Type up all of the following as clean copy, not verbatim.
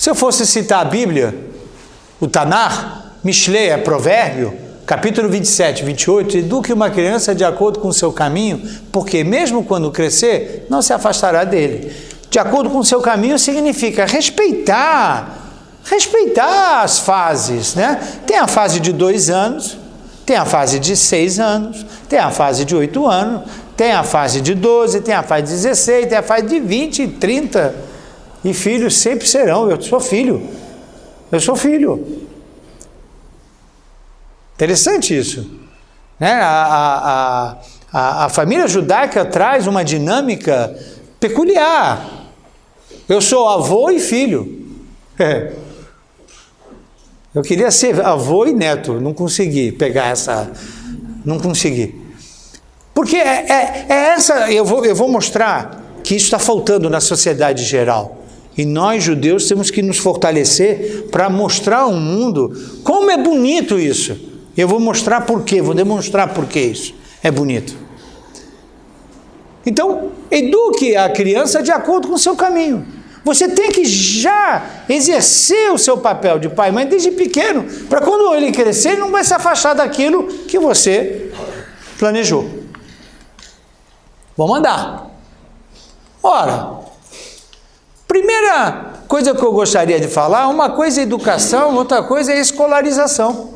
Se eu fosse citar a Bíblia, o Tanar, Mishlei, é provérbio, capítulo 27, 28, eduque uma criança de acordo com o seu caminho, porque mesmo quando crescer, não se afastará dele. De acordo com o seu caminho significa respeitar as fases, né? Tem a fase de 2 anos, tem a fase de 6 anos, tem a fase de 8 anos, tem a fase de 12, tem a fase de 16, tem a fase de 20 e 30. E filhos sempre serão. Eu sou filho. Interessante isso, né? A família judaica traz uma dinâmica peculiar. Eu sou avô e filho. Eu queria ser avô e neto, não consegui pegar essa, não consegui. Porque eu vou mostrar que isso está faltando na sociedade geral. E nós, judeus, temos que nos fortalecer para mostrar ao mundo como é bonito isso. Eu vou mostrar por quê, vou demonstrar por que isso é bonito. Então, eduque a criança de acordo com o seu caminho. Você tem que já exercer o seu papel de pai e mãe desde pequeno, para quando ele crescer, ele não vai se afastar daquilo que você planejou. Vamos andar. Ora, primeira coisa que eu gostaria de falar, uma coisa é educação, outra coisa é escolarização.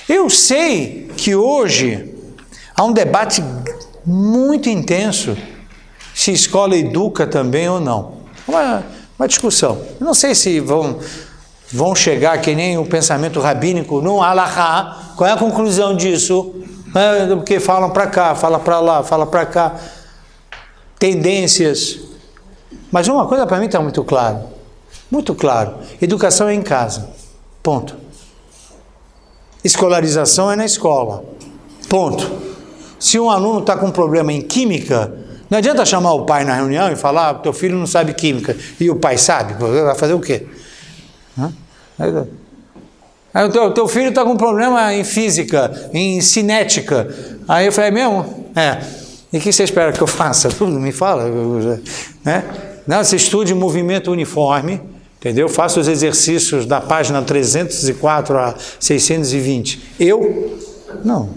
Eu sei que hoje há um debate muito intenso se escola educa também ou não. Uma discussão. Eu não sei se vão chegar que nem o pensamento rabínico no Halachá. Qual é a conclusão disso? Porque falam para cá, fala para lá, fala para cá. Tendências. Mas uma coisa para mim está muito claro. Muito claro. Educação é em casa. Ponto. Escolarização é na escola. Ponto. Se um aluno está com um problema em química, não adianta chamar o pai na reunião e falar, teu filho não sabe química, e o pai sabe, vai fazer o quê? Aí o teu filho está com um problema em física, em cinética. Aí eu falei, mesmo? E o que você espera que eu faça? Tudo me fala. Né? Não, você estude movimento uniforme, entendeu? Faça os exercícios da página 304 a 620. Não.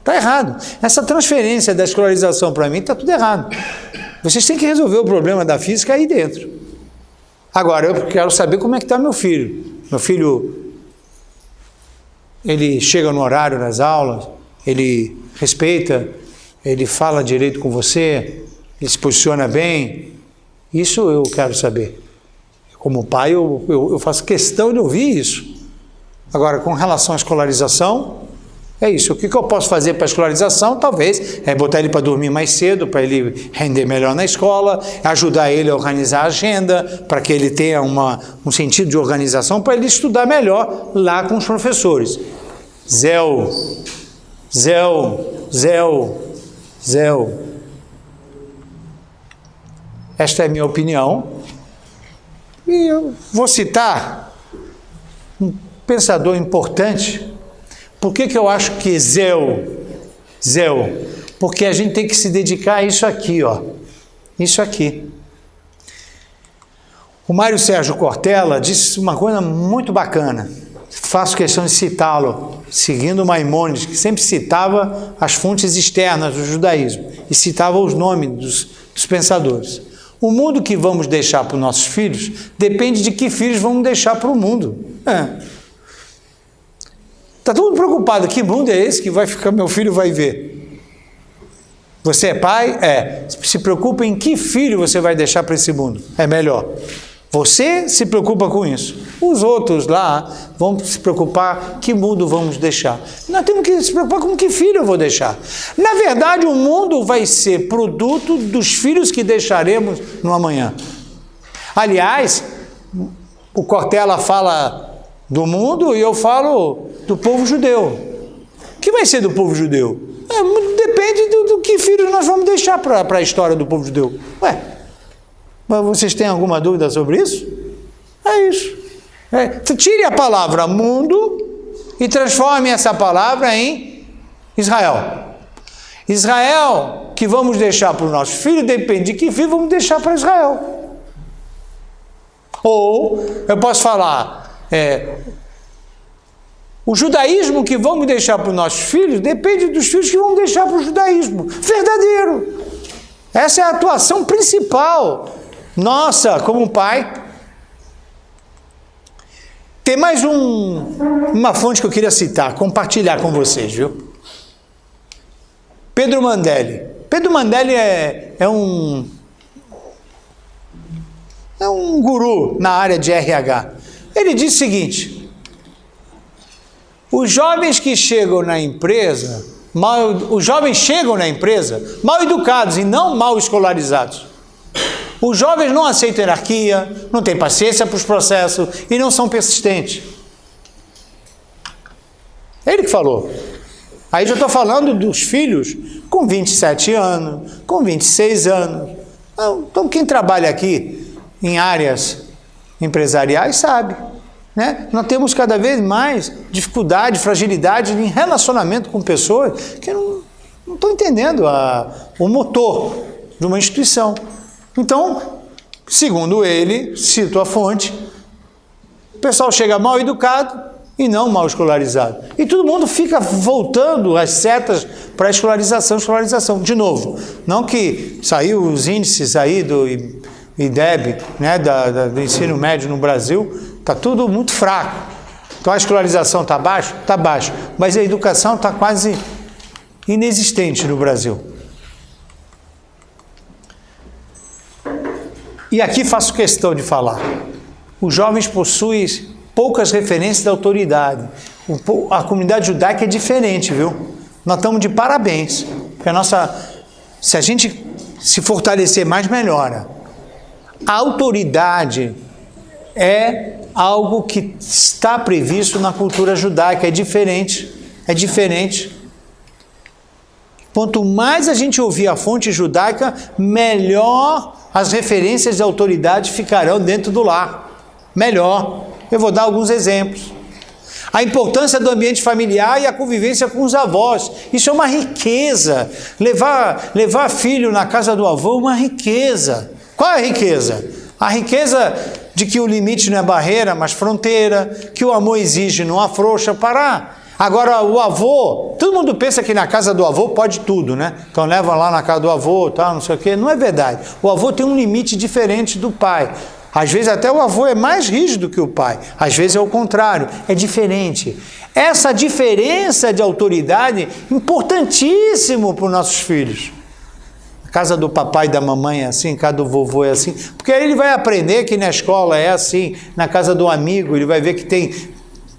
Está errado. Essa transferência da escolarização para mim está tudo errado. Vocês têm que resolver o problema da física aí dentro. Agora, eu quero saber como é que está meu filho. Meu filho, ele chega no horário das aulas, ele respeita, ele fala direito com você, ele se posiciona bem. Isso eu quero saber. Como pai, eu faço questão de ouvir isso. Agora, com relação à escolarização, é isso. O que eu posso fazer para a escolarização? Talvez é botar ele para dormir mais cedo, para ele render melhor na escola, ajudar ele a organizar a agenda, para que ele tenha um sentido de organização, para ele estudar melhor lá com os professores. Zéu. Esta é a minha opinião. E eu vou citar um pensador importante. Por que eu acho que Zéu? Porque a gente tem que se dedicar a isso aqui, ó. Isso aqui. O Mário Sérgio Cortella disse uma coisa muito bacana. Faço questão de citá-lo, seguindo Maimônides, que sempre citava as fontes externas do judaísmo e citava os nomes dos pensadores. O mundo que vamos deixar para os nossos filhos depende de que filhos vamos deixar para o mundo. Está todo mundo preocupado, que mundo é esse que vai ficar, meu filho vai ver? Você é pai? Se preocupa em que filho você vai deixar para esse mundo, é melhor. Você se preocupa com isso. Os outros lá vão se preocupar que mundo vamos deixar. Nós temos que se preocupar com que filho eu vou deixar. Na verdade, o mundo vai ser produto dos filhos que deixaremos no amanhã. Aliás, o Cortella fala do mundo e eu falo do povo judeu. O que vai ser do povo judeu? Depende do que filhos nós vamos deixar para a história do povo judeu. Mas vocês têm alguma dúvida sobre isso? É isso. Tire a palavra mundo e transforme essa palavra em Israel. Israel que vamos deixar para os nossos filhos depende de que filho vamos deixar para Israel. Ou eu posso falar, o judaísmo que vamos deixar para os nossos filhos depende dos filhos que vamos deixar para o judaísmo. Verdadeiro. Essa é a atuação principal nossa como pai. Tem mais uma fonte que eu queria citar, compartilhar com vocês, viu? Pedro Mandelli. Pedro Mandelli é um guru na área de RH. Ele diz o seguinte: os jovens chegam na empresa mal educados e não mal escolarizados. Os jovens não aceitam hierarquia, não têm paciência para os processos e não são persistentes. É ele que falou. Aí já estou falando dos filhos com 27 anos, com 26 anos. Então quem trabalha aqui em áreas empresariais sabe, né? Nós temos cada vez mais dificuldade, fragilidade em relacionamento com pessoas que não estão entendendo o motor de uma instituição. Então, segundo ele, cito a fonte, o pessoal chega mal educado e não mal escolarizado. E todo mundo fica voltando as setas para a escolarização. De novo, não que saiu os índices aí do IDEB, né, do ensino médio no Brasil, está tudo muito fraco. Então a escolarização está baixo? Está baixo. Mas a educação está quase inexistente no Brasil. E aqui faço questão de falar. Os jovens possuem poucas referências da autoridade. A comunidade judaica é diferente, viu? Nós estamos de parabéns. Porque se a gente se fortalecer mais, melhora. A autoridade é algo que está previsto na cultura judaica. É diferente. Quanto mais a gente ouvir a fonte judaica, melhor as referências de autoridade ficarão dentro do lar. Melhor. Eu vou dar alguns exemplos. A importância do ambiente familiar e a convivência com os avós. Isso é uma riqueza. Levar filho na casa do avô é uma riqueza. Qual é a riqueza? A riqueza de que o limite não é barreira, mas fronteira, que o amor exige, não afrouxa, parar. Agora, o avô, todo mundo pensa que na casa do avô pode tudo, né? Então leva lá na casa do avô, tal, não sei o quê. Não é verdade. O avô tem um limite diferente do pai. Às vezes até o avô é mais rígido que o pai. Às vezes é o contrário, é diferente. Essa diferença de autoridade é importantíssimo para os nossos filhos. A casa do papai e da mamãe é assim, a casa do vovô é assim. Porque aí ele vai aprender que na escola é assim, na casa do amigo ele vai ver que tem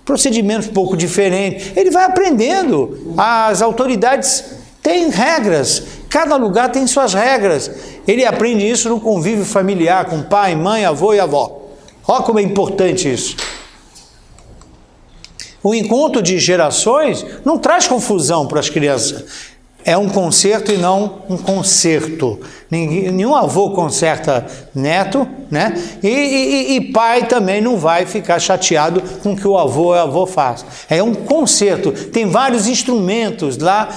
procedimentos um pouco diferentes. Ele vai aprendendo. As autoridades têm regras. Cada lugar tem suas regras. Ele aprende isso no convívio familiar, com pai, mãe, avô e avó. Olha como é importante isso. O encontro de gerações não traz confusão para as crianças. É um conserto e não um conserto. Nenhum avô conserta neto, né? E pai também não vai ficar chateado com o que o avô faz. É um conserto. Tem vários instrumentos lá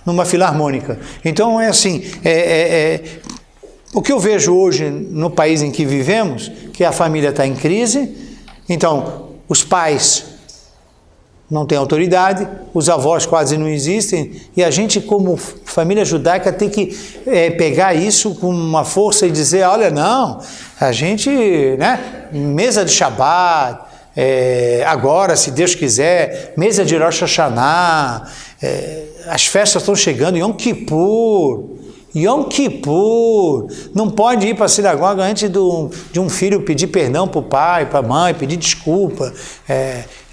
numa filarmônica. Então é assim, o que eu vejo hoje no país em que vivemos, que a família está em crise, então os pais não têm autoridade, os avós quase não existem, e a gente como família judaica tem que pegar isso com uma força e dizer, olha, não, a gente, né, mesa de Shabbat, agora, se Deus quiser, mesa de Rosh Hashanah, as festas estão chegando, Yom Kippur, não pode ir para a sinagoga antes de um filho pedir perdão para o pai, para a mãe, pedir desculpa,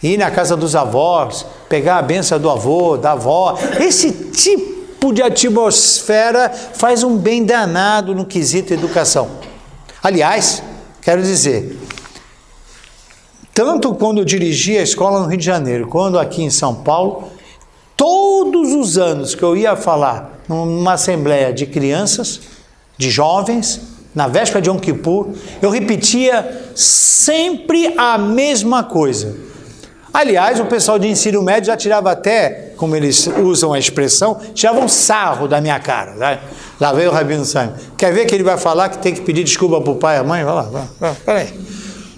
ir na casa dos avós, pegar a bênção do avô, da avó. Esse tipo de atmosfera faz um bem danado no quesito educação. Aliás, quero dizer, tanto quando eu dirigi a escola no Rio de Janeiro, quando aqui em São Paulo, todos os anos que eu ia falar numa assembleia de crianças, de jovens, na véspera de Yom Kippur, eu repetia sempre a mesma coisa. Aliás, o pessoal de ensino médio já tirava até, como eles usam a expressão, tiravam sarro da minha cara. Né? Lá veio o Rabino Simon. Quer ver que ele vai falar que tem que pedir desculpa para o pai e a mãe? Vai lá, peraí.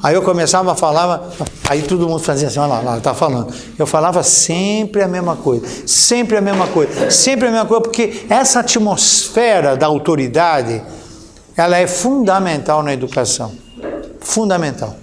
Aí eu começava a falar, aí todo mundo fazia assim, olha lá, está falando. Eu falava sempre a mesma coisa, sempre a mesma coisa, sempre a mesma coisa, porque essa atmosfera da autoridade, ela é fundamental na educação. Fundamental.